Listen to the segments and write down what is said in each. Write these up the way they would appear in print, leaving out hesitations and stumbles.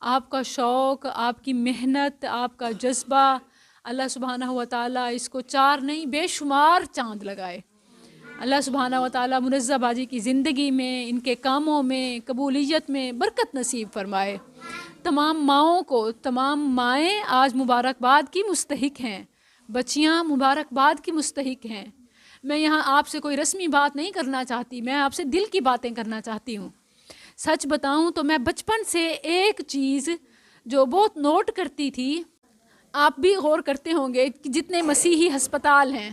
آپ کا شوق، آپ کی محنت، آپ کا جذبہ، اللہ سبحانہ و تعالیٰ اس کو 4 نہیں بے شمار چاند لگائے۔ اللہ سبحانہ و تعالیٰ منزہ باجی کی زندگی میں، ان کے کاموں میں، قبولیت میں برکت نصیب فرمائے۔ تمام ماؤں کو، تمام مائیں آج مبارکباد کی مستحق ہیں، بچیاں مبارکباد کی مستحق ہیں۔ میں یہاں آپ سے کوئی رسمی بات نہیں کرنا چاہتی، میں آپ سے دل کی باتیں کرنا چاہتی ہوں۔ سچ بتاؤں تو میں بچپن سے ایک چیز جو بہت نوٹ کرتی تھی، آپ بھی غور کرتے ہوں گے کہ جتنے مسیحی ہسپتال ہیں،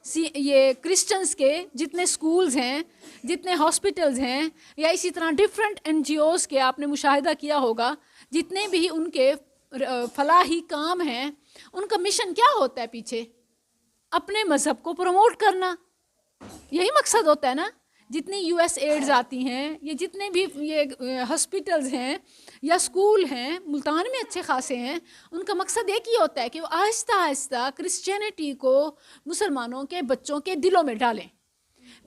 یہ کرسچنز کے جتنے سکولز ہیں، جتنے ہاسپٹلز ہیں، یا اسی طرح ڈیفرنٹ NGOs کے آپ نے مشاہدہ کیا ہوگا، جتنے بھی ان کے فلاحی کام ہیں، ان کا مشن کیا ہوتا ہے پیچھے؟ اپنے مذہب کو پروموٹ کرنا، یہی مقصد ہوتا ہے نا۔ جتنی USAIDs آتی ہیں، یہ جتنے بھی یہ ہاسپٹلز ہیں یا سکول ہیں، ملتان میں اچھے خاصے ہیں، ان کا مقصد ایک ہی ہوتا ہے کہ وہ آہستہ آہستہ کرسچینٹی کو مسلمانوں کے بچوں کے دلوں میں ڈالیں۔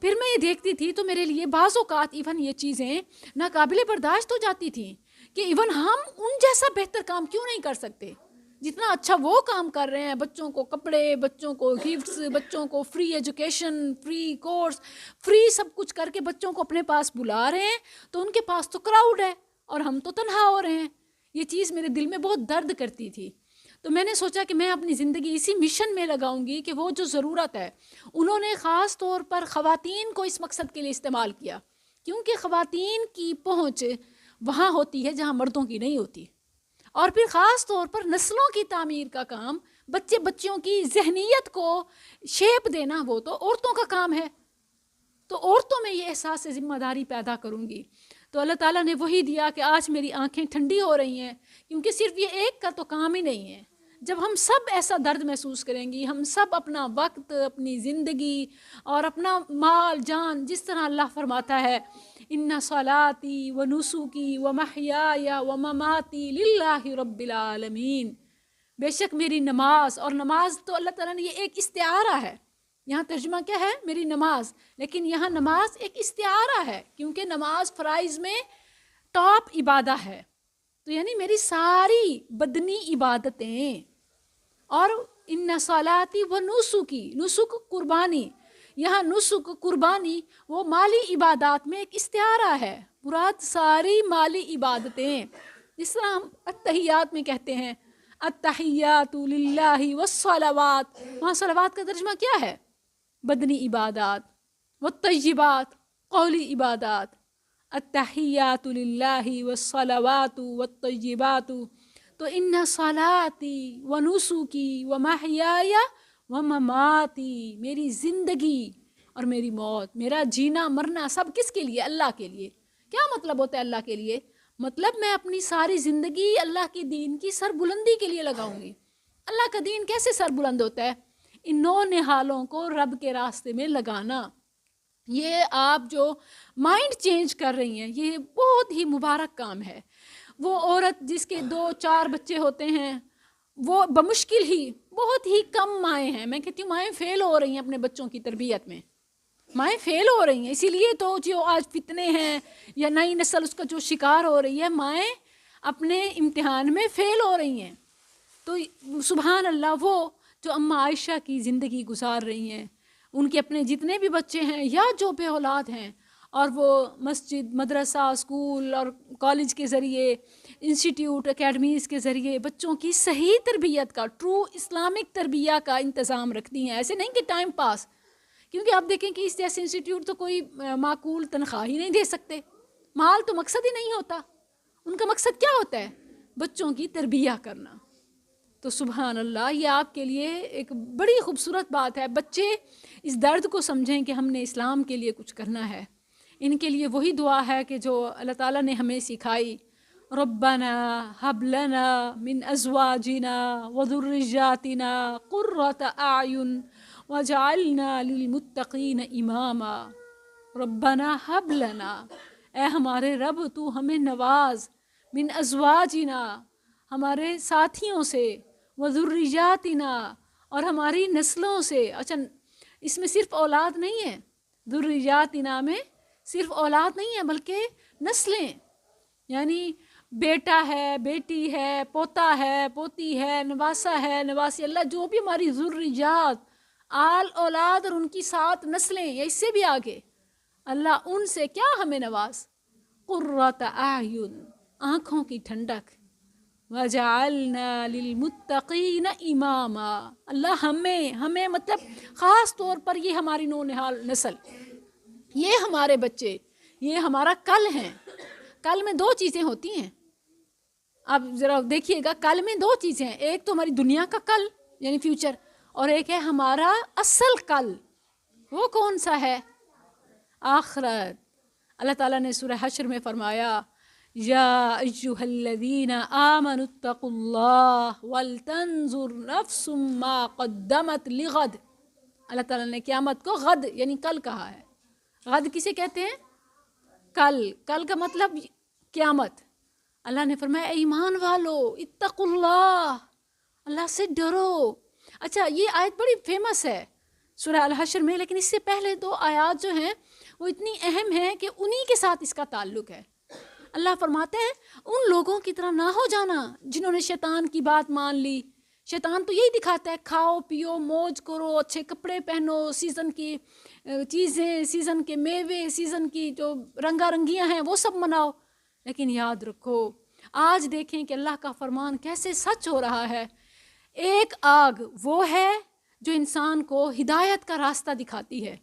پھر میں یہ دیکھتی تھی تو میرے لیے بعض اوقات ایون یہ چیزیں ناقابل برداشت ہو جاتی تھیں کہ ایون ہم ان جیسا بہتر کام کیوں نہیں کر سکتے جتنا اچھا وہ کام کر رہے ہیں۔ بچوں کو کپڑے، بچوں کو گفٹس، بچوں کو free education, free course, free سب کچھ کر کے بچوں کو اپنے پاس بلا رہے ہیں، تو ان کے پاس تو کراؤڈ ہے اور ہم تو تنہا ہو رہے ہیں۔ یہ چیز میرے دل میں بہت درد کرتی تھی، تو میں نے سوچا کہ میں اپنی زندگی اسی مشن میں لگاؤں گی کہ وہ جو ضرورت ہے، انہوں نے خاص طور پر خواتین کو اس مقصد کے لیے استعمال کیا، کیونکہ خواتین کی پہنچ وہاں ہوتی ہے جہاں مردوں کی نہیں ہوتی۔ اور پھر خاص طور پر نسلوں کی تعمیر کا کام، بچیوں کی ذہنیت کو شیپ دینا، وہ تو عورتوں کا کام ہے۔ تو عورتوں میں یہ احساس ذمہ داری پیدا کروں گی۔ تو اللہ تعالیٰ نے وہی دیا کہ آج میری آنکھیں ٹھنڈی ہو رہی ہیں، کیونکہ صرف یہ ایک کا تو کام ہی نہیں ہے۔ جب ہم سب ایسا درد محسوس کریں گی، ہم سب اپنا وقت، اپنی زندگی اور اپنا مال جان، جس طرح اللہ فرماتا ہے ان صلاتی و نسکی و محیای و مماتی للہ رب العالمین، بے شک میری نماز، اور نماز تو اللہ تعالیٰ نے یہ ایک استعارہ ہے، یہاں ترجمہ کیا ہے؟ میری نماز، لیکن یہاں نماز ایک استعارہ ہے، کیونکہ نماز فرائض میں ٹاپ عبادہ ہے، تو یعنی میری ساری بدنی عبادتیں، اور ان صلاتی و نسکی، نسک قربانی، یہاں نسک قربانی وہ مالی عبادات میں ایک استعارہ ہے، مراد ساری مالی عبادتیں، جس طرح ہم التحیات میں کہتے ہیں التحیات للہ والصلوات، وہاں صلوات کا ترجمہ کیا ہے؟ بدنی عبادات، والطیبات قولی عبادات، التحیات للہ والصلوات والطیبات، تو ان صلاتی و نسکی و محیای و مماتی، میری زندگی اور میری موت، میرا جینا مرنا سب کس کے لیے؟ اللہ کے لیے۔ کیا مطلب ہوتا ہے اللہ کے لیے؟ مطلب میں اپنی ساری زندگی اللہ کی دین کی سر بلندی کے لیے لگاؤں گی۔ اللہ کا دین کیسے سر بلند ہوتا ہے؟ ان 9 نہالوں کو رب کے راستے میں لگانا۔ یہ آپ جو مائنڈ چینج کر رہی ہیں، یہ بہت ہی مبارک کام ہے۔ وہ عورت جس کے 2-4 بچے ہوتے ہیں، وہ بمشکل ہی، بہت ہی کم مائیں ہیں، میں کہتی ہوں مائیں فیل ہو رہی ہیں اپنے بچوں کی تربیت میں، مائیں فیل ہو رہی ہیں، اسی لیے تو جو آج فتنے ہیں یا نئی نسل اس کا جو شکار ہو رہی ہے، مائیں اپنے امتحان میں فیل ہو رہی ہیں۔ تو سبحان اللہ، وہ جو اماں عائشہ کی زندگی گزار رہی ہیں، ان کے اپنے جتنے بھی بچے ہیں یا جو بے اولاد ہیں، اور وہ مسجد، مدرسہ، اسکول اور کالج کے ذریعے، انسٹیٹیوٹ، اکیڈمیز کے ذریعے بچوں کی صحیح تربیت کا، ٹرو اسلامک تربیہ کا انتظام رکھتی ہیں، ایسے نہیں کہ ٹائم پاس، کیونکہ آپ دیکھیں کہ اس جیسے انسٹیٹیوٹ تو کوئی معقول تنخواہ ہی نہیں دے سکتے، مال تو مقصد ہی نہیں ہوتا، ان کا مقصد کیا ہوتا ہے؟ بچوں کی تربیہ کرنا۔ تو سبحان اللہ، یہ آپ کے لیے ایک بڑی خوبصورت بات ہے۔ بچے اس درد کو سمجھیں کہ ہم نے اسلام کے لیے کچھ کرنا ہے۔ ان کے لیے وہی دعا ہے کہ جو اللہ تعالیٰ نے ہمیں سکھائی، ربنا ہب لنا من ازواجنا وذرياتنا قرۃ اعین وجعلنا للمتقین اماما۔ ربنا ہب لنا، اے ہمارے رب تو ہمیں نواز، من ازواجنا، ہمارے ساتھیوں سے، وذریاتنا، اور ہماری نسلوں سے۔ اچھا، اس میں صرف اولاد نہیں ہے، ذریاتنا میں صرف اولاد نہیں ہے بلکہ نسلیں، یعنی بیٹا ہے، بیٹی ہے، پوتا ہے، پوتی ہے، نواسا ہے، نواسی، اللہ جو بھی ہماری ذریات، آل اولاد اور ان کی 7 نسلیں یا اس سے بھی آگے، اللہ ان سے کیا ہمیں نواز، قرۃ اعین، آنکھوں کی ٹھنڈک، وجعلنا للمتقین اماما، اللہ ہمیں مطلب خاص طور پر یہ ہماری نونہال نسل، یہ ہمارے بچے، یہ ہمارا کل ہیں۔ کل میں 2 چیزیں ہوتی ہیں، اب ذرا دیکھیے گا، کل میں 2 چیزیں ہیں، ایک تو ہماری دنیا کا کل یعنی فیوچر، اور ایک ہے ہمارا اصل کل، وہ کون سا ہے؟ آخرت۔ اللہ تعالیٰ نے سورہ حشر میں فرمایا یا ایھا الذین آمنوا اتقوا اللہ ولتنظر نفس ما قدمت لغد۔ اللہ تعالیٰ نے قیامت کو غد یعنی کل کہا ہے۔ غد کسے کہتے ہیں؟ کل کا مطلب قیامت۔ اللہ نے فرمایا اے ایمان والو اتقوا اللہ، اللہ سے ڈرو۔ اچھا یہ آیت بڑی فیمس ہے سورہ الحشر میں، لیکن اس سے پہلے 2 آیات جو ہیں وہ اتنی اہم ہیں کہ انہی کے ساتھ اس کا تعلق ہے۔ اللہ فرماتے ہیں ان لوگوں کی طرح نہ ہو جانا جنہوں نے شیطان کی بات مان لی۔ شیطان تو یہی دکھاتا ہے کھاؤ پیو موج کرو، اچھے کپڑے پہنو، سیزن کی چیزیں، سیزن کے میوے، سیزن کی جو رنگا رنگیاں ہیں وہ سب مناؤ، لیکن یاد رکھو آج دیکھیں کہ اللہ کا فرمان کیسے سچ ہو رہا ہے۔ ایک آگ وہ ہے جو انسان کو ہدایت کا راستہ دکھاتی ہے،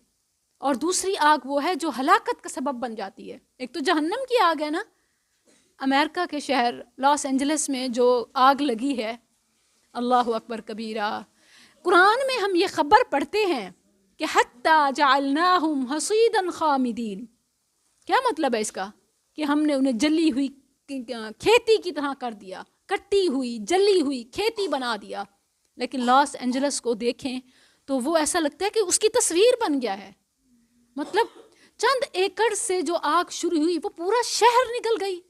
اور دوسری آگ وہ ہے جو ہلاکت کا سبب بن جاتی ہے۔ ایک تو جہنم کی آگ ہے نا، امریکہ کے شہر لاس اینجلس میں جو آگ لگی ہے، اللہ اکبر کبیرہ۔ قرآن میں ہم یہ خبر پڑھتے ہیں کہ حتی جعلناہم حصیدا خامدین، کیا مطلب ہے اس کا؟ کہ ہم نے انہیں جلی ہوئی کھیتی کی طرح کر دیا، کٹی ہوئی جلی ہوئی کھیتی بنا دیا۔ لیکن لاس اینجلس کو دیکھیں تو وہ ایسا لگتا ہے کہ اس کی تصویر بن گیا ہے، مطلب چند ایکڑ سے جو آگ شروع ہوئی وہ پورا شہر نکل گئی۔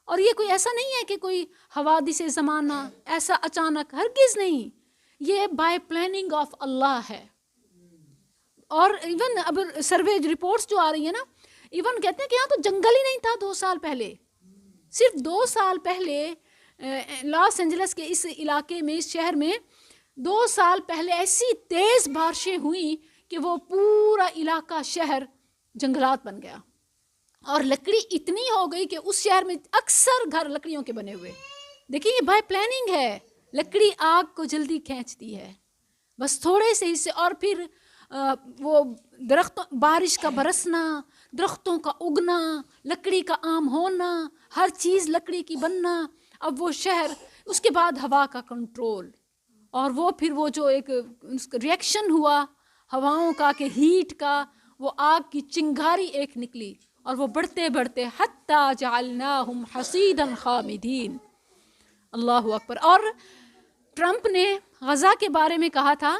اور یہ کوئی ایسا نہیں ہے کہ کوئی حوادث زمانہ ایسا اچانک، ہرگز نہیں، یہ بائی پلاننگ آف اللہ ہے۔ اور ایون اب سروے رپورٹس جو آ رہی ہیں نا، ایون کہتے ہیں کہ یہاں تو جنگل ہی نہیں تھا 2 سال پہلے، صرف 2 سال پہلے لاس اینجلس کے اس علاقے میں، اس شہر میں 2 سال پہلے ایسی تیز بارشیں ہوئیں کہ وہ پورا علاقہ شہر جنگلات بن گیا، اور لکڑی اتنی ہو گئی کہ اس شہر میں اکثر گھر لکڑیوں کے بنے ہوئے۔ دیکھیں یہ بائی پلاننگ ہے، لکڑی آگ کو جلدی کھینچتی ہے، بس تھوڑے سے حصے، اور پھر وہ درختوں، بارش کا برسنا، درختوں کا اگنا، لکڑی کا عام ہونا، ہر چیز لکڑی کی بننا، اب وہ شہر، اس کے بعد ہوا کا کنٹرول، اور وہ پھر وہ جو ایک ریئیکشن ہوا ہواؤں کا کہ ہیٹ کا، وہ آگ کی چنگاری ایک نکلی، اور وہ بڑھتے بڑھتے حتی جعلناہم حصیدا خامدین۔ اللہ اکبر۔ اور ٹرمپ نے غزہ کے بارے میں کہا تھا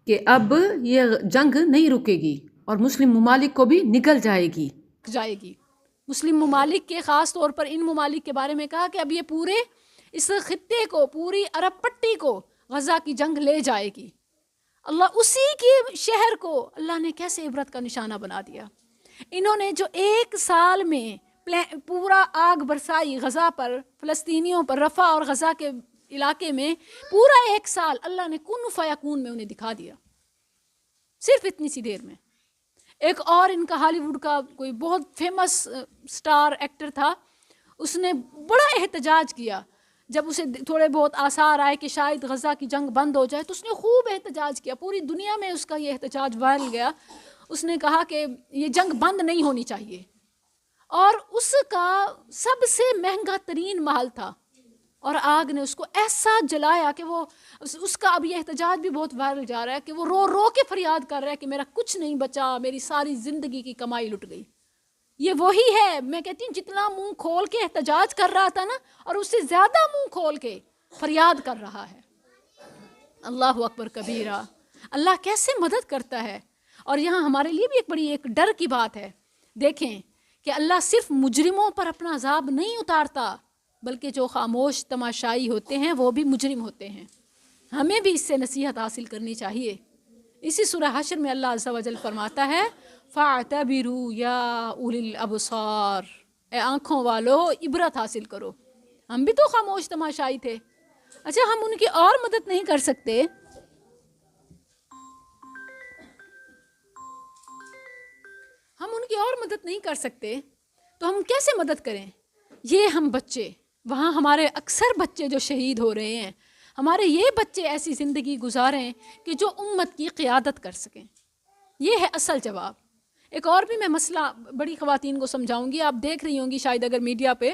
کہ اب یہ جنگ نہیں رکے گی اور مسلم ممالک کو بھی نگل جائے گی۔ مسلم ممالک کے، خاص طور پر ان ممالک کے بارے میں کہا کہ اب یہ پورے اس خطے کو، پوری عرب پٹی کو غزہ کی جنگ لے جائے گی۔ اللہ اسی کے شہر کو اللہ نے کیسے عبرت کا نشانہ بنا دیا۔ انہوں نے جو 1 سال میں پورا آگ برسائی غزہ پر، فلسطینیوں پر، رفح اور غزہ کے علاقے میں، پورا 1 سال اللہ نے کن فیکون میں انہیں دکھا دیا، صرف اتنی سی دیر میں۔ ایک اور ان کا ہالی ووڈ کا کوئی بہت فیمس سٹار ایکٹر تھا، اس نے بڑا احتجاج کیا جب اسے تھوڑے بہت آثار آئے کہ شاید غزہ کی جنگ بند ہو جائے، تو اس نے خوب احتجاج کیا، پوری دنیا میں اس کا یہ احتجاج وائرل گیا۔ اس نے کہا کہ یہ جنگ بند نہیں ہونی چاہیے، اور اس کا سب سے مہنگا ترین محل تھا، اور آگ نے اس کو ایسا جلایا کہ وہ اس کا اب یہ احتجاج بھی بہت وائرل جا رہا ہے کہ وہ رو رو کے فریاد کر رہا ہے کہ میرا کچھ نہیں بچا، میری ساری زندگی کی کمائی لٹ گئی۔ یہ وہی ہے، میں کہتی ہوں جتنا منہ کھول کے احتجاج کر رہا تھا نا، اور اس سے زیادہ منہ کھول کے فریاد کر رہا ہے۔ اللہ اکبر کبیرہ۔ اللہ کیسے مدد کرتا ہے، اور یہاں ہمارے لیے بھی ایک بڑی ایک ڈر کی بات ہے۔ دیکھیں کہ اللہ صرف مجرموں پر اپنا عذاب نہیں اتارتا، بلکہ جو خاموش تماشائی ہوتے ہیں وہ بھی مجرم ہوتے ہیں۔ ہمیں بھی اس سے نصیحت حاصل کرنی چاہیے۔ اسی سورہ حشر میں اللہ عز و جل فرماتا ہے فَاعْتَبِرُوا يَا أُولِي الْأَبْصَارِ، اے آنکھوں والو عبرت حاصل کرو. ہم بھی تو خاموش تماشائی تھے. اچھا ہم ان کی اور مدد نہیں کر سکتے؟ ہم ان کی اور مدد نہیں کر سکتے تو ہم کیسے مدد کریں؟ یہ ہم بچے، وہاں ہمارے اکثر بچے جو شہید ہو رہے ہیں، ہمارے یہ بچے ایسی زندگی گزاریں کہ جو امت کی قیادت کر سکیں. یہ ہے اصل جواب. ایک اور بھی میں مسئلہ بڑی خواتین کو سمجھاؤں گی. آپ دیکھ رہی ہوں گی شاید اگر میڈیا پہ،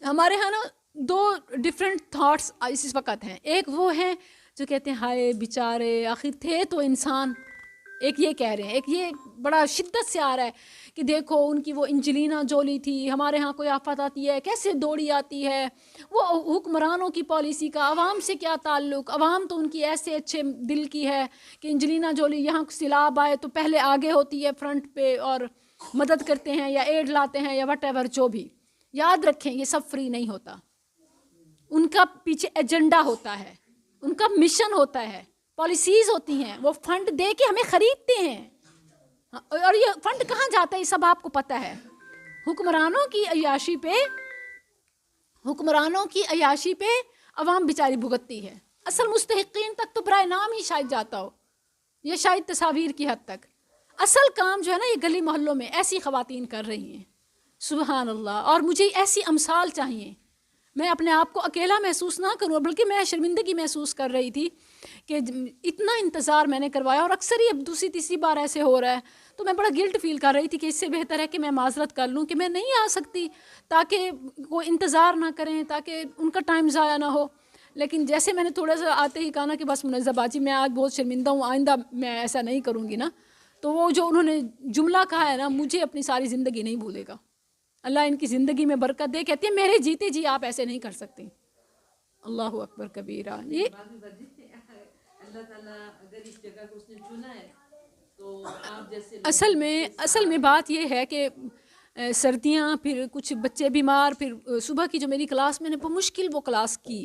ہمارے ہاں نا 2 ڈفرینٹ تھاٹس اس وقت ہیں. ایک وہ ہیں جو کہتے ہیں ہائے بیچارے آخر تھے تو انسان، ایک یہ کہہ رہے ہیں. ایک یہ بڑا شدت سے آ رہا ہے کہ دیکھو ان کی وہ انجلینا جولی تھی، ہمارے ہاں کوئی آفت آتی ہے کیسے دوڑی آتی ہے. وہ حکمرانوں کی پالیسی کا عوام سے کیا تعلق؟ عوام تو ان کی ایسے اچھے دل کی ہے کہ انجلینا جولی یہاں سیلاب آئے تو پہلے آگے ہوتی ہے فرنٹ پہ اور مدد کرتے ہیں یا ایڈ لاتے ہیں یا وٹ ایور جو بھی. یاد رکھیں یہ سب فری نہیں ہوتا. ان کا پیچھے ایجنڈا ہوتا ہے، ان کا مشن ہوتا ہے، پالیسیز ہوتی ہیں. وہ فنڈ دے کے ہمیں خریدتے ہیں اور یہ فنڈ کہاں جاتا ہے یہ سب آپ کو پتہ ہے. حکمرانوں کی عیاشی پہ عوام بیچاری بھگتتی ہے. اصل مستحقین تک تو برائے نام ہی شاید جاتا ہو، یہ شاید تصاویر کی حد تک. اصل کام جو ہے نا یہ گلی محلوں میں ایسی خواتین کر رہی ہیں. سبحان اللہ. اور مجھے ایسی امثال چاہیے. میں اپنے آپ کو اکیلا محسوس نہ کروں، بلکہ میں شرمندگی محسوس کر رہی تھی کہ اتنا انتظار میں نے کروایا اور اکثر ہی اب دوسری تیسری بار ایسے ہو رہا ہے. تو میں بڑا گلٹ فیل کر رہی تھی کہ اس سے بہتر ہے کہ میں معذرت کر لوں کہ میں نہیں آ سکتی، تاکہ وہ انتظار نہ کریں، تاکہ ان کا ٹائم ضائع نہ ہو. لیکن جیسے میں نے تھوڑا سا آتے ہی کہا نا کہ بس منزہ باجی میں آج بہت شرمندہ ہوں، آئندہ میں ایسا نہیں کروں گی نا، تو وہ جو انہوں نے جملہ کہا ہے نا مجھے اپنی ساری زندگی نہیں بھولے گا. اللہ ان کی زندگی میں برکت دے. کہتی ہے میرے جیتے جی آپ ایسے نہیں کر سکتے. اللہ اکبر کبیرہ. یہ اللہ تعالیٰ اگر اس جگہ کو اس نے چنا ہے تو آپ جیسے اصل میں بات یہ ہے کہ سردیاں، پھر کچھ بچے بیمار، پھر صبح کی جو میری کلاس میں نے بمشکل وہ کلاس کی،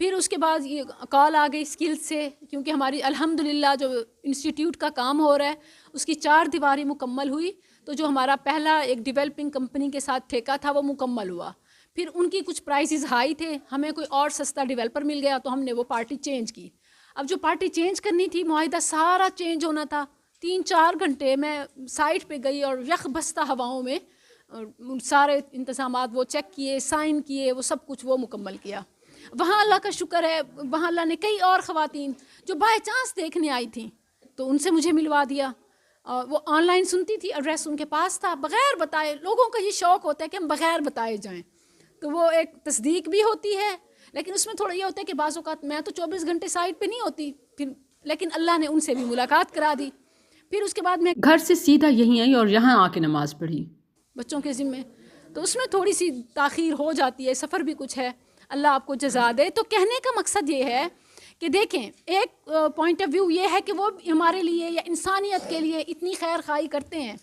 پھر اس کے بعد یہ کال آ گئی اسکل سے، کیونکہ ہماری الحمدللہ جو انسٹیٹیوٹ کا کام ہو رہا ہے اس کی 4 دیواری مکمل ہوئی. تو جو ہمارا پہلا ایک ڈیولپنگ کمپنی کے ساتھ ٹھیکہ تھا وہ مکمل ہوا. پھر ان کی کچھ پرائسز ہائی تھے، ہمیں کوئی اور سستا ڈیولپر مل گیا تو ہم نے وہ پارٹی چینج کی. اب جو پارٹی چینج کرنی تھی معاہدہ سارا چینج ہونا تھا. 3-4 گھنٹے میں سائٹ پہ گئی اور یخ بستہ ہواؤں میں سارے انتظامات وہ چیک کیے، سائن کیے، وہ سب کچھ وہ مکمل کیا. وہاں اللہ کا شکر ہے، وہاں اللہ نے کئی اور خواتین جو بائی چانس دیکھنے آئی تھیں تو ان سے مجھے ملوا دیا. اور وہ آن لائن سنتی تھی، ایڈریس ان کے پاس تھا، بغیر بتائے. لوگوں کا یہ شوق ہوتا ہے کہ ہم بغیر بتائے جائیں، تو وہ ایک تصدیق بھی ہوتی ہے. لیکن اس میں تھوڑا یہ ہوتا ہے کہ بعض اوقات میں تو 24 گھنٹے سائٹ پہ نہیں ہوتی پھر، لیکن اللہ نے ان سے بھی ملاقات کرا دی. پھر اس کے بعد میں گھر سے سیدھا یہیں آئی اور یہاں آ کے نماز پڑھی بچوں کے ذمے، تو اس میں تھوڑی سی تاخیر ہو جاتی ہے. سفر بھی کچھ ہے، اللہ آپ کو جزا دے. تو کہنے کا مقصد یہ ہے کہ دیکھیں ایک پوائنٹ آف ویو یہ ہے کہ وہ ہمارے لیے یا انسانیت کے لیے اتنی خیر خواہی کرتے ہیں،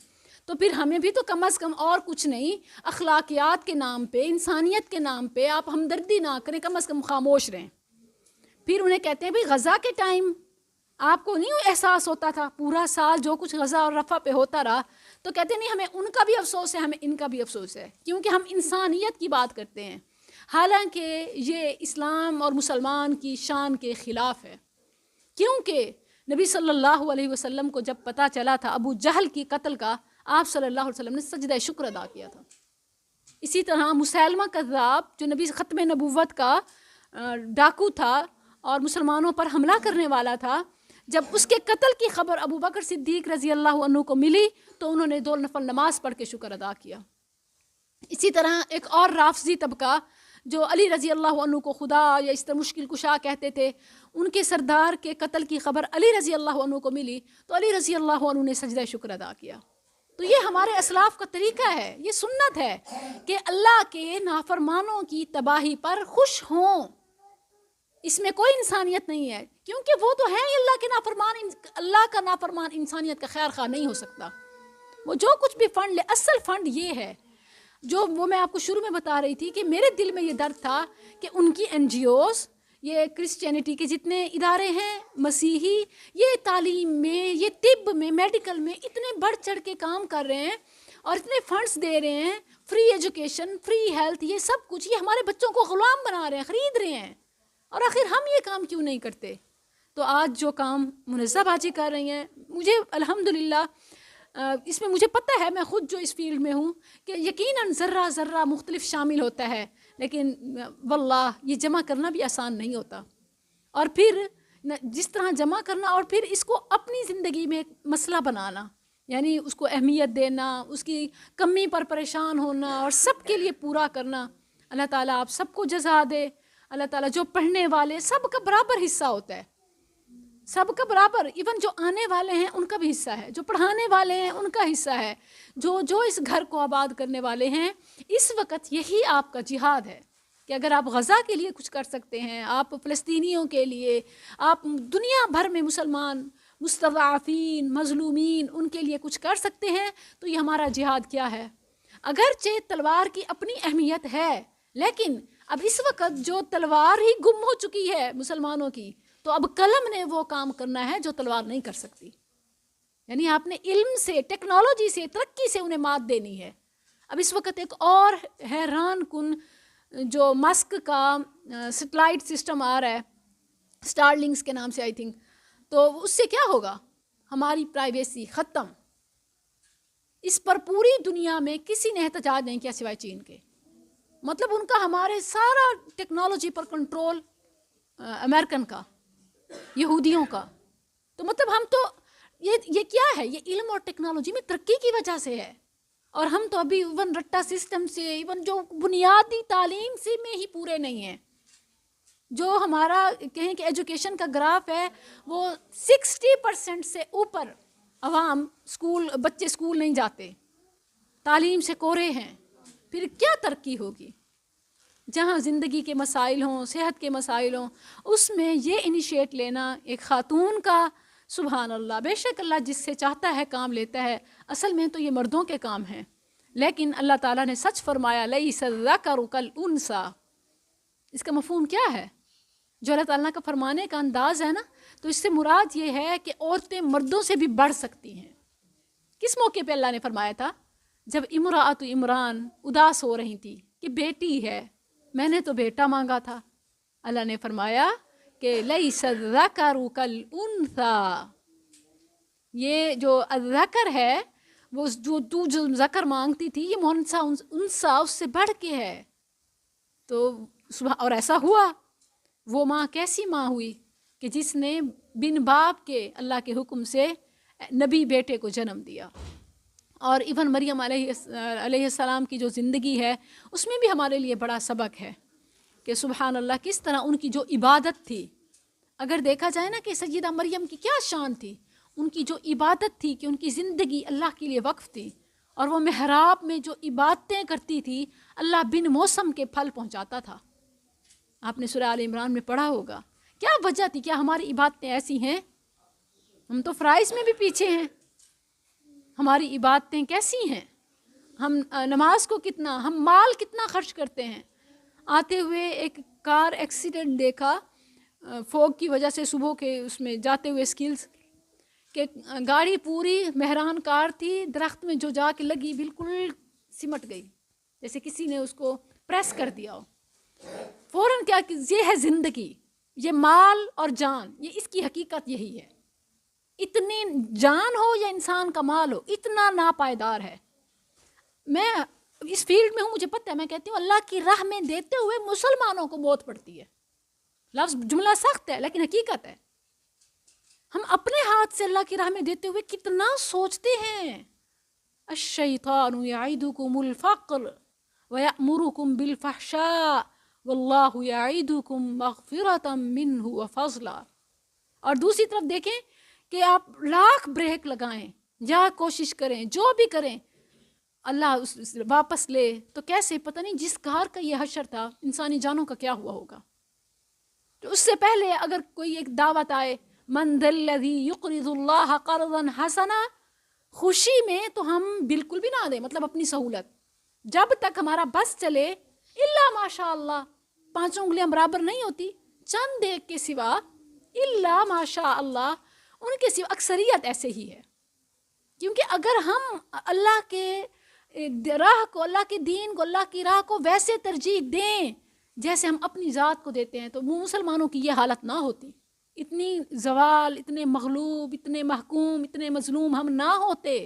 تو پھر ہمیں بھی تو کم از کم اور کچھ نہیں، اخلاقیات کے نام پہ، انسانیت کے نام پہ آپ ہمدردی نہ کریں، کم از کم خاموش رہیں. پھر انہیں کہتے ہیں بھئی غزہ کے ٹائم آپ کو نہیں احساس ہوتا تھا پورا سال جو کچھ غزہ اور رفح پہ ہوتا رہا، تو کہتے نہیں ہمیں ان کا بھی افسوس ہے، ہمیں ان کا بھی افسوس ہے، کیونکہ ہم انسانیت کی بات کرتے ہیں. حالانکہ یہ اسلام اور مسلمان کی شان کے خلاف ہے، کیونکہ نبی صلی اللہ علیہ وسلم کو جب پتہ چلا تھا ابو جہل کی قتل کا، آپ صلی اللہ علیہ وسلم نے سجدہ شکر ادا کیا تھا. اسی طرح مسیلمہ کذاب جو نبی ختم نبوت کا ڈاکو تھا اور مسلمانوں پر حملہ کرنے والا تھا، جب اس کے قتل کی خبر ابو بکر صدیق رضی اللہ عنہ کو ملی تو انہوں نے 2 نفل نماز پڑھ کے شکر ادا کیا. اسی طرح ایک اور رافضی طبقہ جو علی رضی اللہ عنہ کو خدا یا اس طرح مشکل کشا کہتے تھے، ان کے سردار کے قتل کی خبر علی رضی اللہ عنہ کو ملی تو علی رضی اللہ عنہ نے سجدہ شکر ادا کیا. تو یہ ہمارے اسلاف کا طریقہ ہے، یہ سنت ہے کہ اللہ کے نافرمانوں کی تباہی پر خوش ہوں. اس میں کوئی انسانیت نہیں ہے، کیونکہ وہ تو ہے ہی اللہ کے نافرمان. اللہ کا نافرمان انسانیت کا خیر خواہ نہیں ہو سکتا. وہ جو کچھ بھی فنڈ لے، اصل فنڈ یہ ہے جو وہ میں آپ کو شروع میں بتا رہی تھی کہ میرے دل میں یہ درد تھا کہ ان کی NGOs، یہ کرسچینٹی کے جتنے ادارے ہیں مسیحی، یہ تعلیم میں، یہ طب میں، میڈیکل میں اتنے بڑھ چڑھ کے کام کر رہے ہیں، اور اتنے فنڈس دے رہے ہیں، فری ایجوکیشن، فری ہیلتھ، یہ سب کچھ، یہ ہمارے بچوں کو غلام بنا رہے ہیں، خرید رہے ہیں، اور آخر ہم یہ کام کیوں نہیں کرتے؟ تو آج جو کام منزہ باجی کر رہی ہیں، مجھے الحمدللہ اس میں مجھے پتہ ہے، میں خود جو اس فیلڈ میں ہوں، کہ یقیناً ذرہ ذرہ مختلف شامل ہوتا ہے، لیکن واللہ یہ جمع کرنا بھی آسان نہیں ہوتا، اور پھر جس طرح جمع کرنا اور پھر اس کو اپنی زندگی میں ایک مسئلہ بنانا، یعنی اس کو اہمیت دینا، اس کی کمی پر پریشان ہونا اور سب کے لیے پورا کرنا۔ اللہ تعالیٰ آپ سب کو جزا دے۔ اللہ تعالیٰ جو پڑھنے والے سب کا برابر حصہ ہوتا ہے، سب کا برابر، ایون جو آنے والے ہیں ان کا بھی حصہ ہے، جو پڑھانے والے ہیں ان کا حصہ ہے، جو اس گھر کو آباد کرنے والے ہیں۔ اس وقت یہی آپ کا جہاد ہے کہ اگر آپ غزہ کے لیے کچھ کر سکتے ہیں، آپ فلسطینیوں کے لیے، آپ دنیا بھر میں مسلمان مستضعفین مظلومین ان کے لیے کچھ کر سکتے ہیں، تو یہ ہمارا جہاد کیا ہے؟ اگرچہ تلوار کی اپنی اہمیت ہے، لیکن اب اس وقت جو تلوار ہی گم ہو چکی ہے مسلمانوں کی، تو اب قلم نے وہ کام کرنا ہے جو تلوار نہیں کر سکتی، یعنی آپ نے علم سے، ٹیکنالوجی سے، ترقی سے انہیں مات دینی ہے۔ اب اس وقت ایک اور حیران کن جو مسک کا سیٹلائٹ سسٹم آ رہا ہے، اسٹار لنکس کے نام سے آئی تھنک، تو اس سے کیا ہوگا؟ ہماری پرائیویسی ختم۔ اس پر پوری دنیا میں کسی نے احتجاج نہیں کیا سوائے چین کے، مطلب ان کا ہمارے سارا ٹیکنالوجی پر کنٹرول امریکن کا، یہودیوں کا، تو مطلب ہم تو یہ کیا ہے؟ یہ علم اور ٹیکنالوجی میں ترقی کی وجہ سے ہے، اور ہم تو ابھی ایون رٹا سسٹم سے، ایون جو بنیادی تعلیم سے میں ہی پورے نہیں ہیں۔ جو ہمارا کہیں کہ ایجوکیشن کا گراف ہے، وہ 60% سے اوپر عوام بچے اسکول نہیں جاتے، تعلیم سے کورے ہیں، پھر کیا ترقی ہوگی؟ جہاں زندگی کے مسائل ہوں، صحت کے مسائل ہوں، اس میں یہ انیشیٹ لینا ایک خاتون کا، سبحان اللہ، بے شک اللہ جس سے چاہتا ہے کام لیتا ہے، اصل میں تو یہ مردوں کے کام ہیں، لیکن اللہ تعالیٰ نے سچ فرمایا لیس الذکر کالانثی۔ اس کا مفہوم کیا ہے؟ جو اللہ تعالیٰ کا فرمانے کا انداز ہے نا، تو اس سے مراد یہ ہے کہ عورتیں مردوں سے بھی بڑھ سکتی ہیں۔ کس موقع پہ اللہ نے فرمایا تھا؟ جب امرأۃ عمران اداس ہو رہی تھی کہ بیٹی ہے، میں نے تو بیٹا مانگا تھا، اللہ نے فرمایا کہ لیس الذکر کالانثی، یہ جو الذکر ہے، وہ جو ذکر مانگتی تھی، یہ انثیٰ اس سے بڑھ کے ہے۔ تو اور ایسا ہوا، وہ ماں کیسی ماں ہوئی کہ جس نے بن باپ کے اللہ کے حکم سے نبی بیٹے کو جنم دیا۔ اور ایون مریم علیہ السلام کی جو زندگی ہے، اس میں بھی ہمارے لیے بڑا سبق ہے کہ سبحان اللہ کس طرح ان کی جو عبادت تھی، اگر دیکھا جائے نا کہ سیدہ مریم کی کیا شان تھی، ان کی جو عبادت تھی کہ ان کی زندگی اللہ کے لیے وقف تھی، اور وہ محراب میں جو عبادتیں کرتی تھی، اللہ بن موسم کے پھل پہنچاتا تھا۔ آپ نے سورہ آل عمران میں پڑھا ہوگا، کیا وجہ تھی؟ کیا ہماری عبادتیں ایسی ہیں؟ ہم تو فرائض میں بھی پیچھے ہیں، ہماری عبادتیں کیسی ہیں؟ ہم نماز کو کتنا، ہم مال کتنا خرچ کرتے ہیں؟ آتے ہوئے ایک کار ایکسیڈنٹ دیکھا، فوگ کی وجہ سے، صبح کے اس میں جاتے ہوئے اسکلز کہ گاڑی پوری مہران کار تھی، درخت میں جو جا کے لگی بالکل سمٹ گئی، جیسے کسی نے اس کو پریس کر دیا ہو۔ فوراً کیا کہ یہ ہے زندگی، یہ مال اور جان، یہ اس کی حقیقت یہی ہے۔ اتنی جان ہو یا انسان کا مال ہو، اتنا ناپائیدار ہے۔ میں اس فیلڈ میں ہوں، مجھے پتہ ہے، میں کہتی ہوں اللہ کی راہ میں دیتے ہوئے مسلمانوں کو موت پڑتی ہے۔ لفظ جملہ سخت ہے لیکن حقیقت ہے۔ ہم اپنے ہاتھ سے اللہ کی راہ میں دیتے ہوئے کتنا سوچتے ہیں۔ الشیطان یعدکم الفقر ویأمرکم بالفحشاء واللہ یعدکم مغفرۃ منہ وفضلا۔ اور دوسری طرف دیکھیں کہ آپ لاکھ بریک لگائیں یا کوشش کریں، جو بھی کریں، اللہ واپس لے تو کیسے؟ پتہ نہیں جس کار کا یہ حشر تھا، انسانی جانوں کا کیا ہوا ہوگا۔ تو اس سے پہلے اگر کوئی ایک دعوت آئے، من ذا الذی یقرض اللہ قرضا حسنا، خوشی میں تو ہم بالکل بھی نہ دیں، مطلب اپنی سہولت، جب تک ہمارا بس چلے، الا ماشاء اللہ، 5 انگلیاں برابر نہیں ہوتی، چند ایک کے سوا، الا ماشاء اللہ، ان کے سوا اکثریت ایسے ہی ہے۔ کیونکہ اگر ہم اللہ کے راہ کو، اللہ کے دین کو، اللہ کی راہ کو ویسے ترجیح دیں جیسے ہم اپنی ذات کو دیتے ہیں، تو مسلمانوں کی یہ حالت نہ ہوتی، اتنی زوال، اتنے مغلوب، اتنے محکوم، اتنے مظلوم ہم نہ ہوتے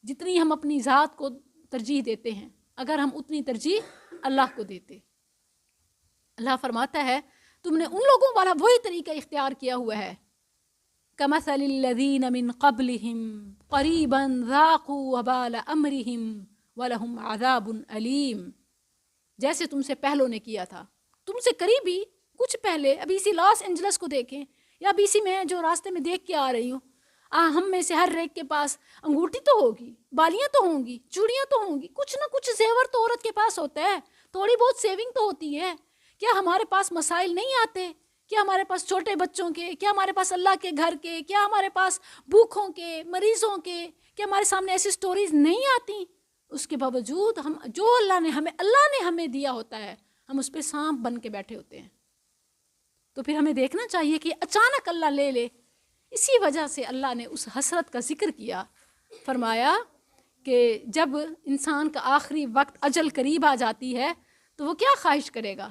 جتنی ہم اپنی ذات کو ترجیح دیتے ہیں، اگر ہم اتنی ترجیح اللہ کو دیتے۔ اللہ فرماتا ہے تم نے ان لوگوں والا وہی طریقہ اختیار کیا ہوا ہے، کمثل الذین من قبلہم قریبا ذاقوا وبال امرہم ولہم عذاب علیم، جیسے تم سے پہلوں نے کیا تھا، تم سے قریبی کچھ پہلے، ابھی اسی لاس اینجلس کو دیکھیں، یا ابھی اسی میں جو راستے میں دیکھ کے آ رہی ہوں، ہم میں سے ہر ایک کے پاس انگوٹھی تو ہوگی، بالیاں تو ہوں گی، چوڑیاں تو ہوں گی، کچھ نہ کچھ زیور تو عورت کے پاس ہوتا ہے، تھوڑی بہت سیونگ تو ہوتی ہے۔ کیا ہمارے پاس مسائل نہیں آتے؟ کیا ہمارے پاس چھوٹے بچوں کے، کیا ہمارے پاس اللہ کے گھر کے، کیا ہمارے پاس بھوکھوں کے، مریضوں کے، کیا ہمارے سامنے ایسی سٹوریز نہیں آتی؟ اس کے باوجود ہم جو اللہ نے ہمیں دیا ہوتا ہے، ہم اس پہ سانپ بن کے بیٹھے ہوتے ہیں۔ تو پھر ہمیں دیکھنا چاہیے کہ اچانک اللہ لے لے، اسی وجہ سے اللہ نے اس حسرت کا ذکر کیا، فرمایا کہ جب انسان کا آخری وقت اجل قریب آ جاتی ہے تو وہ کیا خواہش کرے گا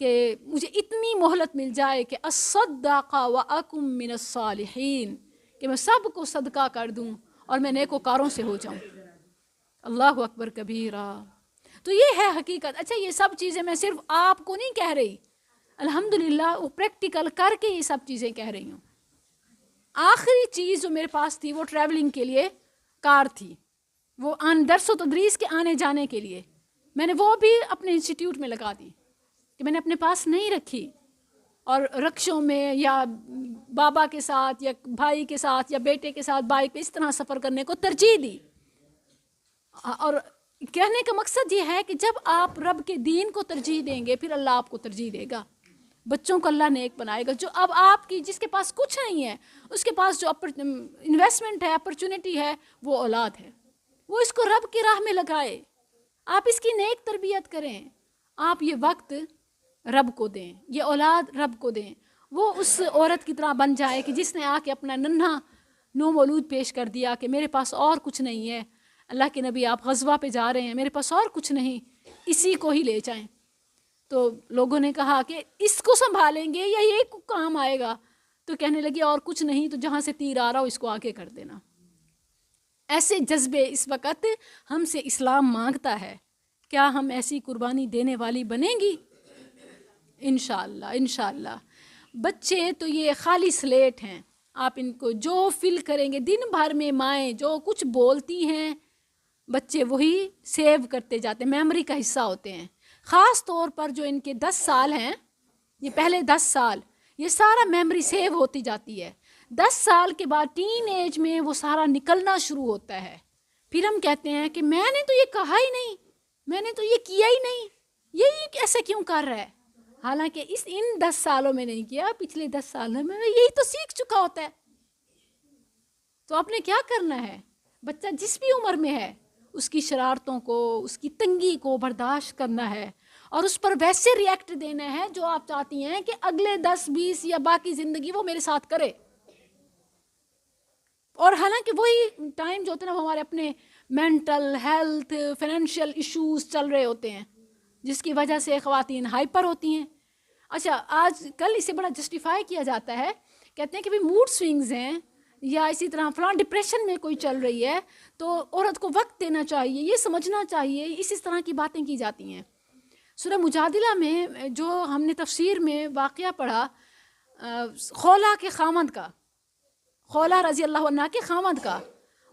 کہ مجھے اتنی مہلت مل جائے کہ اصدق واکم من الصالحین، کہ میں سب کو صدقہ کر دوں اور میں نیکوکاروں سے ہو جاؤں۔ اللہ اکبر کبیرہ۔ تو یہ ہے حقیقت۔ اچھا یہ سب چیزیں میں صرف آپ کو نہیں کہہ رہی، الحمدللہ وہ پریکٹیکل کر کے یہ سب چیزیں کہہ رہی ہوں۔ آخری چیز جو میرے پاس تھی وہ ٹریولنگ کے لیے کار تھی، وہ درس و تدریس کے آنے جانے کے لیے، میں نے وہ بھی اپنے انسٹیٹیوٹ میں لگا دی کہ میں نے اپنے پاس نہیں رکھی، اور رکشوں میں یا بابا کے ساتھ یا بھائی کے ساتھ یا بیٹے کے ساتھ بائک پہ اس طرح سفر کرنے کو ترجیح دی۔ اور کہنے کا مقصد یہ ہے کہ جب آپ رب کے دین کو ترجیح دیں گے پھر اللہ آپ کو ترجیح دے گا، بچوں کو اللہ نیک بنائے گا۔ جو اب آپ کی جس کے پاس کچھ نہیں ہے، اس کے پاس جو انویسٹمنٹ ہے، اپرچونٹی ہے، وہ اولاد ہے، وہ اس کو رب کی راہ میں لگائے، آپ اس کی نیک تربیت کریں، آپ یہ وقت رب کو دیں، یہ اولاد رب کو دیں۔ وہ اس عورت کی طرح بن جائے کہ جس نے آ کے اپنا ننھا نو مولود پیش کر دیا کہ میرے پاس اور کچھ نہیں ہے، اللہ کے نبی آپ غزوہ پہ جا رہے ہیں، میرے پاس اور کچھ نہیں، اسی کو ہی لے جائیں۔ تو لوگوں نے کہا کہ اس کو سنبھالیں گے یا یہ کام آئے گا؟ تو کہنے لگی اور کچھ نہیں تو جہاں سے تیر آ رہا ہو اس کو آگے کر دینا۔ ایسے جذبے اس وقت ہم سے اسلام مانگتا ہے، کیا ہم ایسی قربانی دینے والی بنیں گی؟ انشاءاللہ انشاءاللہ۔ بچے تو یہ خالی سلیٹ ہیں، آپ ان کو جو فل کریں گے، دن بھر میں مائیں جو کچھ بولتی ہیں بچے وہی سیو کرتے جاتے ہیں، میموری کا حصہ ہوتے ہیں۔ خاص طور پر جو ان کے 10 سال ہیں، یہ پہلے 10 سال یہ سارا میموری سیو ہوتی جاتی ہے۔ 10 سال کے بعد ٹین ایج میں وہ سارا نکلنا شروع ہوتا ہے، پھر ہم کہتے ہیں کہ میں نے تو یہ کہا ہی نہیں، میں نے تو یہ کیا ہی نہیں، یہ ایسے کیوں کر رہا ہے؟ حالانکہ ان 10 سالوں میں نہیں کیا، پچھلے 10 سالوں میں یہی تو سیکھ چکا ہوتا ہے۔ تو آپ نے کیا کرنا ہے؟ بچہ جس بھی عمر میں ہے اس کی شرارتوں کو، اس کی تنگی کو برداشت کرنا ہے اور اس پر ویسے ری ایکٹ دینا ہے جو آپ چاہتی ہیں کہ اگلے 10-20 یا باقی زندگی وہ میرے ساتھ کرے۔ اور حالانکہ وہی ٹائم جو ہوتا ہے نا، ہمارے اپنے مینٹل ہیلتھ فائنینشیل ایشوز چل رہے ہوتے ہیں جس کی وجہ سے خواتین ہائپر ہوتی ہیں۔ اچھا آج کل اسے بڑا جسٹیفائی کیا جاتا ہے، کہتے ہیں کہ بھی موڈ سوئنگز ہیں یا اسی طرح فلاں ڈپریشن میں کوئی چل رہی ہے تو عورت کو وقت دینا چاہیے، یہ سمجھنا چاہیے، اس طرح کی باتیں کی جاتی ہیں۔ سورہ مجادلہ میں جو ہم نے تفسیر میں واقعہ پڑھا خولہ کے خامند کا، خولہ رضی اللہ عنہ کے خامند کا،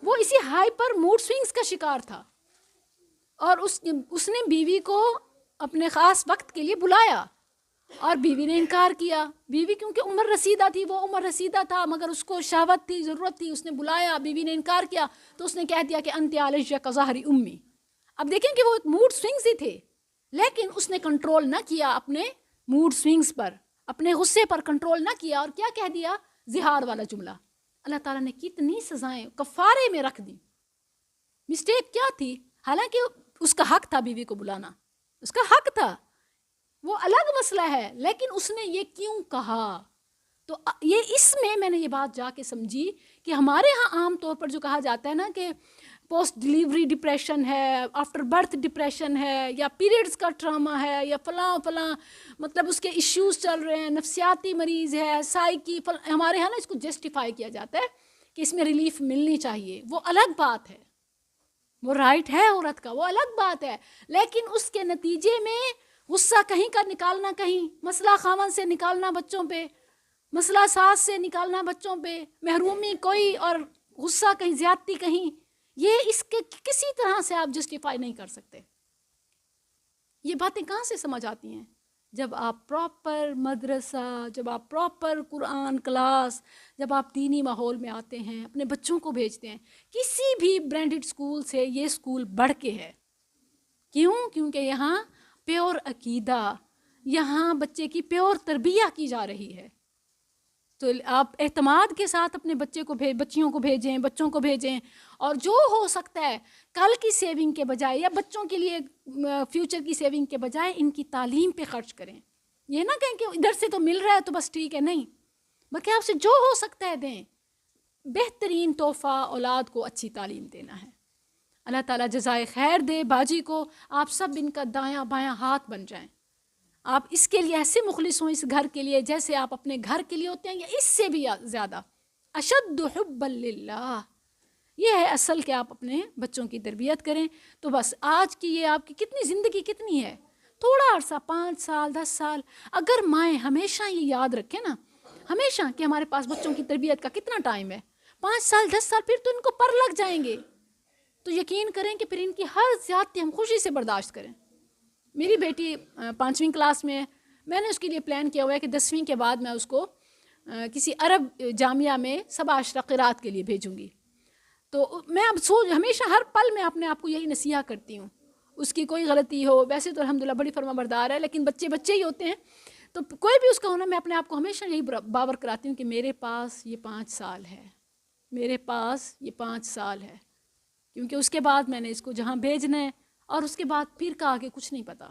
وہ اسی ہائپر موڈ سوئنگز کا شکار تھا، اور اس نے بیوی کو اپنے خاص وقت کے لیے بلایا اور بیوی نے انکار کیا۔ بیوی کیونکہ عمر رسیدہ تھی، وہ عمر رسیدہ تھا مگر اس کو شہوت تھی، ضرورت تھی، اس نے بلایا، بیوی نے انکار کیا تو اس نے کہہ دیا کہ انت علیہ کظہر امی۔ اب دیکھیں کہ وہ ایک موڈ سوئنگز ہی تھے، لیکن اس نے کنٹرول نہ کیا اپنے موڈ سوئنگز پر، اپنے غصے پر کنٹرول نہ کیا، اور کیا کہہ دیا؟ زہار والا جملہ۔ اللہ تعالیٰ نے کتنی سزائیں کفارے میں رکھ دی۔ مسٹیک کیا تھی؟ حالانکہ اس کا حق تھا بیوی کو بلانا، اس کا حق تھا، وہ الگ مسئلہ ہے، لیکن اس نے یہ کیوں کہا؟ تو یہ اس میں نے یہ بات جا کے سمجھی کہ ہمارے ہاں عام طور پر جو کہا جاتا ہے نا کہ پوسٹ ڈلیوری ڈپریشن ہے, آفٹر برتھ ڈپریشن ہے, یا پیریڈز کا ٹراما ہے, یا فلاں مطلب اس کے ایشوز چل رہے ہیں, نفسیاتی مریض ہے, سائیکی ہمارے ہاں نا اس کو جسٹیفائی کیا جاتا ہے کہ اس میں ریلیف ملنی چاہیے. وہ الگ بات ہے, وہ رائٹ ہے عورت کا, وہ الگ بات ہے. لیکن اس کے نتیجے میں غصہ کہیں کا نکالنا کہیں, مسئلہ خاوند سے نکالنا بچوں پہ, مسئلہ ساس سے نکالنا بچوں پہ, محرومی کوئی اور غصہ کہیں, زیادتی کہیں, یہ اس کے کسی طرح سے آپ جسٹیفائی نہیں کر سکتے. یہ باتیں کہاں سے سمجھ آتی ہیں؟ جب آپ پراپر مدرسہ, جب آپ پراپر قرآن کلاس, جب آپ دینی ماحول میں آتے ہیں, اپنے بچوں کو بھیجتے ہیں. کسی بھی برانڈڈ اسکول سے یہ اسکول بڑھ کے ہے. کیوں؟ کیونکہ یہاں پیور عقیدہ, یہاں بچے کی پیور تربیت کی جا رہی ہے. تو آپ اعتماد کے ساتھ اپنے بچیوں کو بھیجیں, بچوں کو بھیجیں, اور جو ہو سکتا ہے کل کی سیونگ کے بجائے یا بچوں کے لیے فیوچر کی سیونگ کے بجائے ان کی تعلیم پہ خرچ کریں. یہ نہ کہیں کہ ادھر سے تو مل رہا ہے تو بس ٹھیک ہے, نہیں, بلکہ آپ سے جو ہو سکتا ہے دیں. بہترین تحفہ اولاد کو اچھی تعلیم دینا ہے. اللہ تعالیٰ جزائے خیر دے باجی کو, آپ سب ان کا دایاں بایاں ہاتھ بن جائیں. آپ اس کے لیے ایسے مخلص ہوں اس گھر کے لیے جیسے آپ اپنے گھر کے لیے ہوتے ہیں, یا اس سے بھی زیادہ. اشد حبا للہ, یہ ہے اصل کہ آپ اپنے بچوں کی تربیت کریں. تو بس آج کی یہ آپ کی کتنی زندگی کتنی ہے, تھوڑا عرصہ, 5 سال 10 سال, اگر مائیں ہمیشہ یہ یاد رکھیں نا, ہمیشہ کہ ہمارے پاس بچوں کی تربیت کا کتنا ٹائم ہے, 5 سال 10 سال, پھر تو ان کو پر لگ جائیں گے. تو یقین کریں کہ پھر ان کی ہر زیادتی ہم خوشی سے برداشت کریں. میری بیٹی 5ویں کلاس میں ہے, میں نے اس کے لیے پلان کیا ہوا ہے کہ 10ویں کے بعد میں اس کو کسی عرب جامعہ میں 17 قرات کے لیے بھیجوں گی. تو میں اب ہمیشہ ہر پل میں اپنے آپ کو یہی نصیحت کرتی ہوں, اس کی کوئی غلطی ہو, ویسے تو الحمدللہ بڑی فرما بردار ہے, لیکن بچے بچے ہی ہوتے ہیں, تو کوئی بھی اس کا ہونا, میں اپنے آپ کو ہمیشہ یہی باور کراتی ہوں کہ میرے پاس یہ 5 سال ہے, میرے پاس یہ 5 سال ہے, کیونکہ اس کے بعد میں نے اس کو جہاں بھیجنا ہے, اور اس کے بعد پھر کا آگے کچھ نہیں پتا.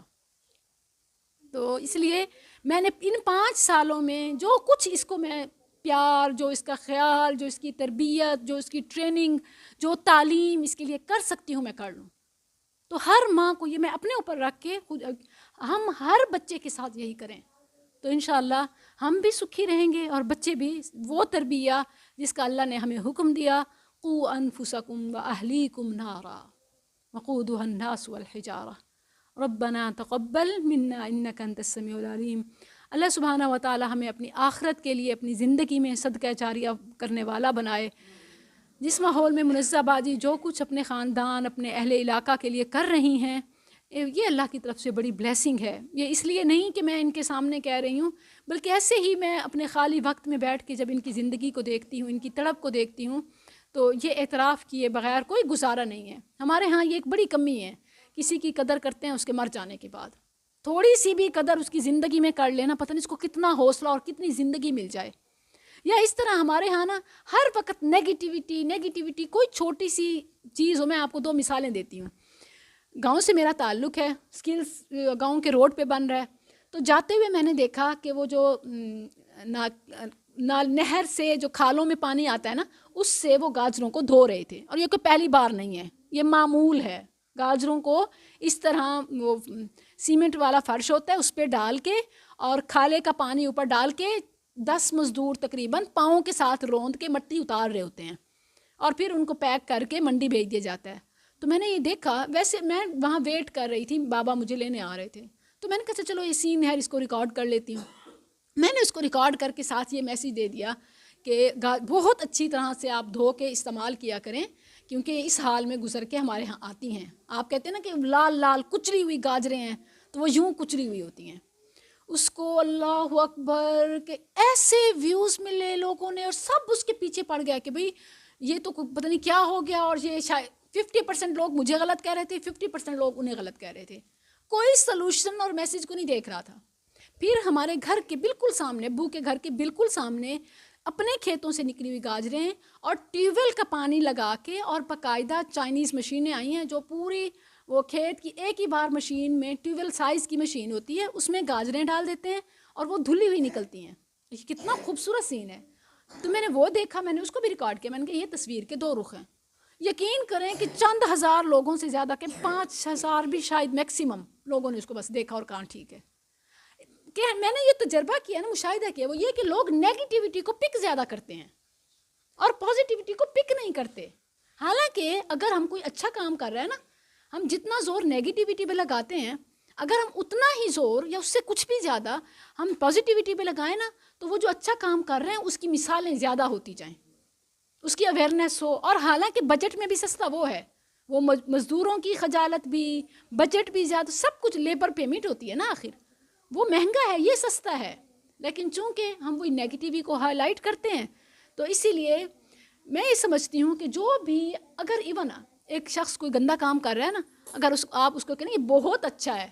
تو اس لیے میں نے ان 5 سالوں میں جو کچھ اس کو میں پیار, جو اس کا خیال, جو اس کی تربیت, جو اس کی ٹریننگ, جو تعلیم اس کے لیے کر سکتی ہوں میں کر لوں. تو ہر ماں کو یہ میں اپنے اوپر رکھ کے ہم ہر بچے کے ساتھ یہی کریں, تو انشاءاللہ ہم بھی سکھی رہیں گے اور بچے بھی وہ تربیت جس کا اللہ نے ہمیں حکم دیا, قو انفسکم واہلیکم نارا وقودها الناس والحجارہ ربنا تقبل منا انک انت السمیع العلیم. اللہ سبحانہ و تعالی ہمیں اپنی آخرت کے لیے اپنی زندگی میں صدقہ جاریہ کرنے والا بنائے. جس ماحول میں منزہ باجی جو کچھ اپنے خاندان, اپنے اہل علاقہ کے لیے کر رہی ہیں, یہ اللہ کی طرف سے بڑی بلیسنگ ہے. یہ اس لیے نہیں کہ میں ان کے سامنے کہہ رہی ہوں, بلکہ ایسے ہی میں اپنے خالی وقت میں بیٹھ کے جب ان کی زندگی کو دیکھتی ہوں, ان کی تڑپ کو دیکھتی ہوں, تو یہ اعتراف کیے بغیر کوئی گزارا نہیں ہے. ہمارے ہاں یہ ایک بڑی کمی ہے, کسی کی قدر کرتے ہیں اس کے مر جانے کے بعد. تھوڑی سی بھی قدر اس کی زندگی میں کر لینا, پتہ نہیں اس کو کتنا حوصلہ اور کتنی زندگی مل جائے. یا اس طرح ہمارے ہاں نا ہر وقت نیگیٹیوٹی, کوئی چھوٹی سی چیز ہو. میں آپ کو 2 مثالیں دیتی ہوں. گاؤں سے میرا تعلق ہے, سکلز گاؤں کے روڈ پہ بن رہا ہے, تو جاتے ہوئے میں نے دیکھا کہ وہ جو نہر سے جو کھالوں میں پانی آتا ہے نا, اس سے وہ گاجروں کو دھو رہے تھے. اور یہ کوئی پہلی بار نہیں ہے, یہ معمول ہے. گاجروں کو اس طرح وہ سیمنٹ والا فرش ہوتا ہے, اس پہ ڈال کے اور کھالے کا پانی اوپر ڈال کے 10 مزدور تقریباً پاؤں کے ساتھ روند کے مٹی اتار رہے ہوتے ہیں, اور پھر ان کو پیک کر کے منڈی بھیج دیا جاتا ہے. تو میں نے یہ دیکھا, ویسے میں وہاں ویٹ کر رہی تھی, بابا مجھے لینے آ رہے تھے, تو میں نے کہا چلو یہ سین ہے, اس کو ریکارڈ کر لیتی ہوں. میں نے اس کو ریکارڈ کر کے ساتھ یہ میسیج دے دیا کہ بہت اچھی طرح سے آپ دھو کے استعمال کیا کریں, کیونکہ اس حال میں گزر کے ہمارے ہاں آتی ہیں. آپ کہتے ہیں نا کہ لال لال کچلی ہوئی گاجریں ہیں, تو وہ یوں کچلی ہوئی ہوتی ہیں. اس کو اللہ اکبر کہ ایسے ویوز ملے لوگوں نے, اور سب اس کے پیچھے پڑ گیا کہ بھئی یہ تو پتہ نہیں کیا ہو گیا, اور یہ شاید 50% لوگ مجھے غلط کہہ رہے تھے, 50% لوگ انہیں غلط کہہ رہے تھے. کوئی سلوشن اور میسیج کو نہیں دیکھ رہا تھا. پھر ہمارے گھر کے بالکل سامنے, ابو کے گھر کے بالکل سامنے, اپنے کھیتوں سے نکلی ہوئی گاجریں اور ٹیوب ویل کا پانی لگا کے, اور باقاعدہ چائنیز مشینیں آئی ہیں جو پوری وہ کھیت کی ایک ہی بار مشین میں, ٹیوب ویل سائز کی مشین ہوتی ہے, اس میں گاجریں ڈال دیتے ہیں اور وہ دھلی ہوئی نکلتی ہیں. یہ کتنا خوبصورت سین ہے. تو میں نے وہ دیکھا, میں نے اس کو بھی ریکارڈ کیا. میں نے کہا یہ تصویر کے 2 رخ ہیں. یقین کریں کہ چند ہزار لوگوں سے زیادہ کہ 5,000 بھی شاید میکسیمم لوگوں نے اس کو بس دیکھا اور کہا ٹھیک ہے. کہ میں نے یہ تجربہ کیا نا، مشاہدہ کیا، وہ یہ کہ لوگ نیگیٹیوٹی کو پک زیادہ کرتے ہیں اور پازیٹیوٹی کو پک نہیں کرتے. حالانکہ اگر ہم کوئی اچھا کام کر رہے ہیں نا، ہم جتنا زور نیگیٹیوٹی پہ لگاتے ہیں، اگر ہم اتنا ہی زور یا اس سے کچھ بھی زیادہ ہم پازیٹیوٹی پہ لگائیں نا، تو وہ جو اچھا کام کر رہے ہیں اس کی مثالیں زیادہ ہوتی جائیں، اس کی اویئرنیس ہو. اور حالانکہ بجٹ میں بھی سستا وہ ہے، وہ مزدوروں کی خجالت بھی، بجٹ بھی زیادہ، سب کچھ لیبر پیمنٹ ہوتی ہے نا، آخر وہ مہنگا ہے، یہ سستا ہے. لیکن چونکہ ہم وہی نیگیٹیوی کو ہائی لائٹ کرتے ہیں، تو اسی لیے میں یہ سمجھتی ہوں کہ جو بھی اگر ایون ایک شخص کوئی گندا کام کر رہا ہے نا، اگر آپ اس کو کہیں یہ بہت اچھا ہے،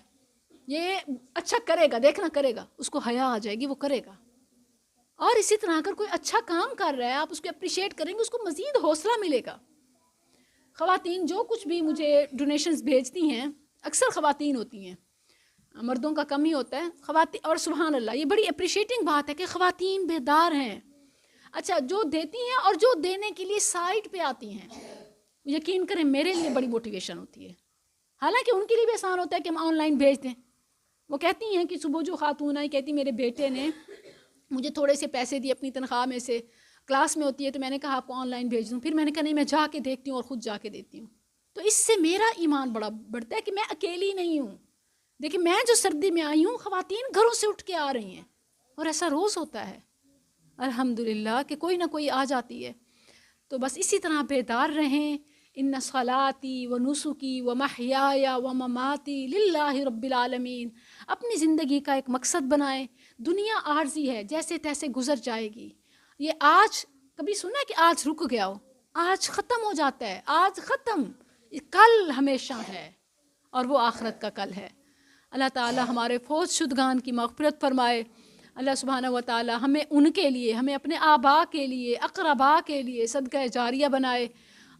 یہ اچھا کرے گا، دیکھنا کرے گا، اس کو حیا آ جائے گی، وہ کرے گا. اور اسی طرح اگر کوئی اچھا کام کر رہا ہے، آپ اس کو اپریشیٹ کریں گے، اس کو مزید حوصلہ ملے گا. خواتین جو کچھ بھی مجھے ڈونیشنز بھیجتی ہیں، اکثر خواتین ہوتی ہیں، مردوں کا کم ہی ہوتا ہے. خواتین، اور سبحان اللہ یہ بڑی اپریشیٹنگ بات ہے کہ خواتین بیدار ہیں. اچھا، جو دیتی ہیں اور جو دینے کے لیے سائٹ پہ آتی ہیں، یقین کریں میرے لیے بڑی موٹیویشن ہوتی ہے. حالانکہ ان کے لیے بھی آسان ہوتا ہے کہ ہم آن لائن بھیج دیں. وہ کہتی ہیں کہ صبح جو خاتون آئی کہتی میرے بیٹے نے مجھے تھوڑے سے پیسے دیے اپنی تنخواہ میں سے، کلاس میں ہوتی ہے تو میں نے کہا آپ کو آن لائن بھیج دوں. پھر میں نے کہا نہیں، میں جا کے دیکھتی ہوں اور خود جا کے دیتی ہوں. تو اس سے میرا ایمان بڑا بڑھتا ہے کہ میں اکیلی نہیں ہوں. دیکھیں میں جو سردی میں آئی ہوں، خواتین گھروں سے اٹھ کے آ رہی ہیں، اور ایسا روز ہوتا ہے الحمدللہ کہ کوئی نہ کوئی آ جاتی ہے. تو بس اسی طرح بیدار رہیں. ان صلاتی و نسکی و محیای و مماتی للہ رب العالمین. اپنی زندگی کا ایک مقصد بنائیں. دنیا عارضی ہے، جیسے تیسے گزر جائے گی. یہ آج کبھی سنا کہ آج رک گیا ہو؟ آج ختم ہو جاتا ہے، آج ختم، کل ہمیشہ ہے، اور وہ آخرت کا کل ہے. اللہ تعالی ہمارے فوت شدگان کی مغفرت فرمائے. اللہ سبحانہ و تعالی ہمیں ان کے لیے، ہمیں اپنے آبا کے لیے، اقربا کے لیے صدقہ جاریہ بنائے.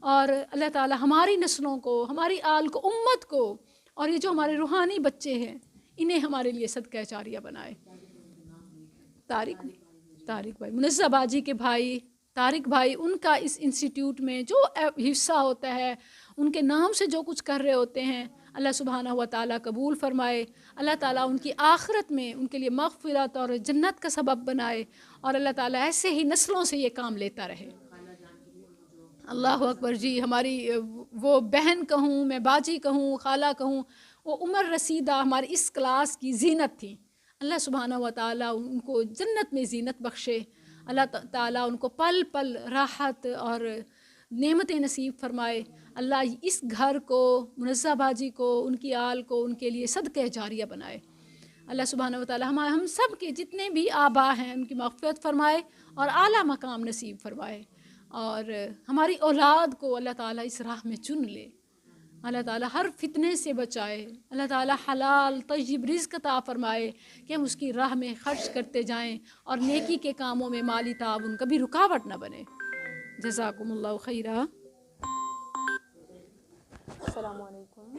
اور اللہ تعالی ہماری نسلوں کو، ہماری آل کو، امت کو، اور یہ جو ہمارے روحانی بچے ہیں انہیں ہمارے لیے صدقہ جاریہ بنائے. طارق بھائی، منزہ باجی کے بھائی طارق بھائی، ان کا اس انسٹیٹیوٹ میں جو حصہ ہوتا ہے، ان کے نام سے جو کچھ کر رہے ہوتے ہیں، اللہ سبحانہ و تعالیٰ قبول فرمائے. اللہ تعالیٰ ان کی آخرت میں ان کے لیے مغفرت اور جنت کا سبب بنائے، اور اللہ تعالیٰ ایسے ہی نسلوں سے یہ کام لیتا رہے. اللہ اکبر. جی، ہماری وہ بہن کہوں، میں باجی کہوں، خالہ کہوں، وہ عمر رسیدہ ہماری اس کلاس کی زینت تھی. اللہ سبحانہ و تعالیٰ ان کو جنت میں زینت بخشے. اللہ تعالیٰ ان کو پل پل راحت اور نعمتیں نصیب فرمائے. اللہ اس گھر کو، منزہ باجی کو، ان کی آل کو ان کے لیے صدقہ جاریہ بنائے. اللہ سبحانہ و تعالیٰ ہم سب کے جتنے بھی آبا ہیں ان کی مغفرت فرمائے اور اعلیٰ مقام نصیب فرمائے. اور ہماری اولاد کو اللہ تعالیٰ اس راہ میں چن لے. اللہ تعالیٰ ہر فتنے سے بچائے. اللہ تعالیٰ حلال طیب رزق عطا فرمائے کہ ہم اس کی راہ میں خرچ کرتے جائیں اور نیکی کے کاموں میں مالی تعاون کبھی رکاوٹ نہ بنے. جزاکم اللہ خیرہ. السلام علیکم.